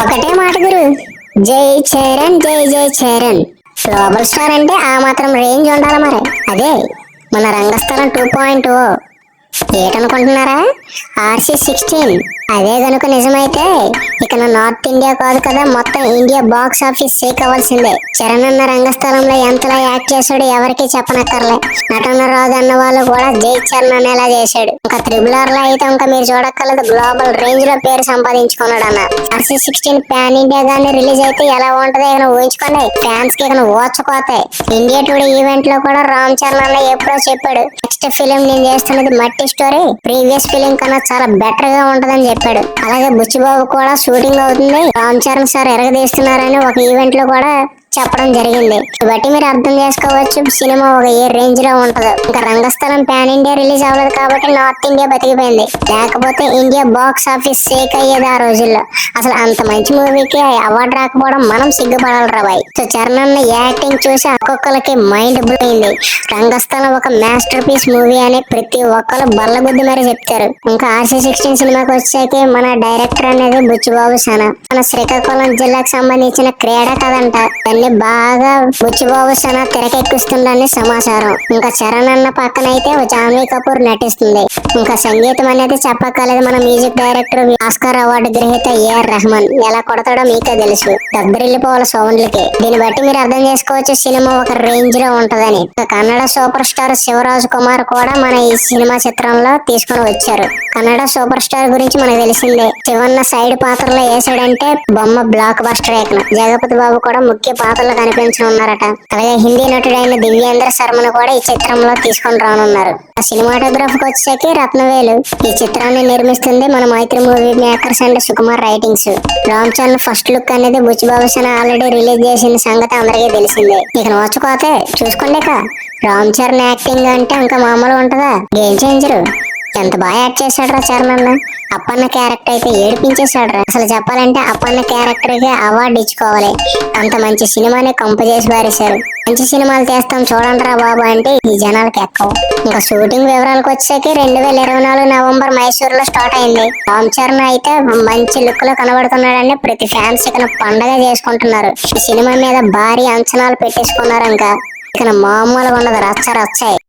ఒకటే మాట గురు, జై చరణ్, జై జై చరణ్. గ్లోబల్ స్టార్ అంటే ఆ మాత్రం రేంజ్ ఉండాలి మరి. అదే మన రంగస్థలం 2.0. ఏటనుకుంటున్నారా? RC16. అదే గనుక నిజమైతే ఇక నా నార్త్ ఇండియా కాదు కదా, మొత్తం ఇండియా బాక్స్ ఆఫీస్ షేక్ అవ్వాల్సిందే. చరణ్ అన్న రంగస్థలంలో ఎంతలా యాక్ట్ చేశాడు ఎవరికి చెప్పనక్కర్లే. నటన రాదు అన్న వాళ్ళు కూడా జై చరణ్ అనేలా చేశాడు. ఇంకా RRR లో అయితే ఇంకా మీరు చూడక్కర్లేదు, గ్లోబల్ రేంజ్ లో పేరు సంపాదించుకున్నాడు అన్న. RC16 పాన్ ఇండియా గానీ రిలీజ్ అయితే ఎలా ఉంటది ఇక ఊహించుకోండి. ఫ్యాన్స్ కి ఇక ఊచకోతాయి. ఇండియా టుడే ఈవెంట్ లో కూడా రామ్ చరణ్ అన్న ఎప్పుడో చెప్పాడు, నెక్స్ట్ ఫిలిం నేను చేస్తున్నది మట్టి స్టోరీ, ప్రీవియస్ ఫిలిం కన్నా చాలా బెటర్ గా ఉంటదని చెప్పాడు. అలాగే బుచ్చిబాబు కూడా షూటింగ్ అవుతుంది, రామ్ చరణ్ సార్ ఎరగదీస్తున్నారని ఒక ఈవెంట్ లో కూడా చెప్పడం జరిగింది. బట్టి మీరు అర్థం చేసుకోవచ్చు సినిమా ఒక ఏ రేంజ్ లో ఉంటదో. ఇంకా రంగస్థలం పాన్ ఇండియా రిలీజ్ అవ్వలేదు కాబట్టి నార్త్ ఇండియా బతికిపోయింది, లేకపోతే ఇండియా బాక్స్ ఆఫీస్ షేక్ అయ్యేది ఆ రోజుల్లో. అసలు అంత మంచి మూవీకి అవార్డు రాకపోవడం మనం సిగ్గుపడాలి రా బాయ్. సో చరణ్ అన్న యాక్టింగ్ చూసి ఒక్కొక్కరికి మైండ్ బ్లోయింగ్. రంగస్థలం ఒక మాస్టర్ పీస్ మూవీ అని ప్రతి ఒక్కరు బల్లగుద్ది మరీ చెప్తారు. ఇంకా RC16 సినిమాకి వచ్చాకే మన డైరెక్టర్ అనేది బుచ్చిబాబు సన. మన శ్రీకాకుళం జిల్లాకు సంబంధించిన క్రీడా కథంట. దాన్ని బాగా బుచ్చిబాబు సన తెరకెక్కిస్తుందని సమాచారం. ఇంకా చరణ్ అన్న పక్కన అయితే జాన్వీ కపూర్ నటిస్తుంది. ఇంకా సంగీతం అనేది చెప్పక్కర్లేదు, మన మ్యూజిక్ డైరెక్టర్ ఆస్కార్ అవార్డు గ్రహీత AR రెహమాన్. ఎలా కొడతాడో మీకే తెలుసు, దద్దరిల్లిపోవాలి సౌండ్లకి. దీన్ని బట్టి మీరు అర్థం చేసుకోవచ్చు సినిమా ఒక రేంజ్ లో ఉంటదని. కన్నడ సూపర్ స్టార్ శివరాజ్ కుమార్ కూడా మన ఈ సినిమా చిత్రంలో తీసుకుని వచ్చారు. కన్నడ సూపర్ స్టార్ గురించి మనకు తెలిసిందే, శివన్న సైడ్ పాత్రలో వేసాడంటే బొమ్మ బ్లాక్ బస్టర్ ఏకన. జగపతి బాబు కూడా ముఖ్య పాత్రలో కనిపించనున్నారట. అలాగే హిందీ నటుడైన దివ్యేంద్ర శర్మను కూడా ఈ చిత్రంలో తీసుకొని రానున్నారు. ఆ సినిమాటోగ్రఫీకి వచ్చేకి రత్నవేలు. ఈ చిత్రాన్ని నిర్మిస్తుంది మన Mythri movie makers and Sukumar writings. Ram Charan first look అనేది బుచ్చిబాబు సన ఆల్రెడీ రిలీజ్ చేసిన సంగతి అందరికీ తెలిసిందే. ఇక నోచుకోతే చూసుకోండి. రామ్ చరణ్ యాక్టింగ్ అంటే ఇంకా మామూలు ఉంటదా? Game changer. ఎంత బాగా యాక్ట్ చేశాడు రా చరణ్ అన్న. అప్పన్న క్యారెక్టర్ అయితే ఏడిపించేశాడు రా. అసలు చెప్పాలంటే అప్పన్న క్యారెక్టర్ కి అవార్డు ఇచ్చుకోవాలి, అంత మంచి సినిమాని కంపు చేసి పారేశారు. మంచి సినిమాలు తీస్తాం చూడండి రా బాబు అంటే ఈ జనాలకి ఎక్కువ. ఇంకా షూటింగ్ వివరాలకు వచ్చాక 2024 నవంబర్ మైసూర్ లో స్టార్ట్ అయింది. రామ్ చరణ్ అయితే మంచి లుక్ లో కనబడుతున్నాడని ప్రతి ఫ్యాన్స్ ఇక్కడ పండగ చేసుకుంటున్నారు. ఈ సినిమా మీద భారీ అంచనాలు పెట్టేసుకున్నారు. ఇంకా ఇక్కడ మామూలుగా ఉండదు, రచ్చ రచ్చాయి.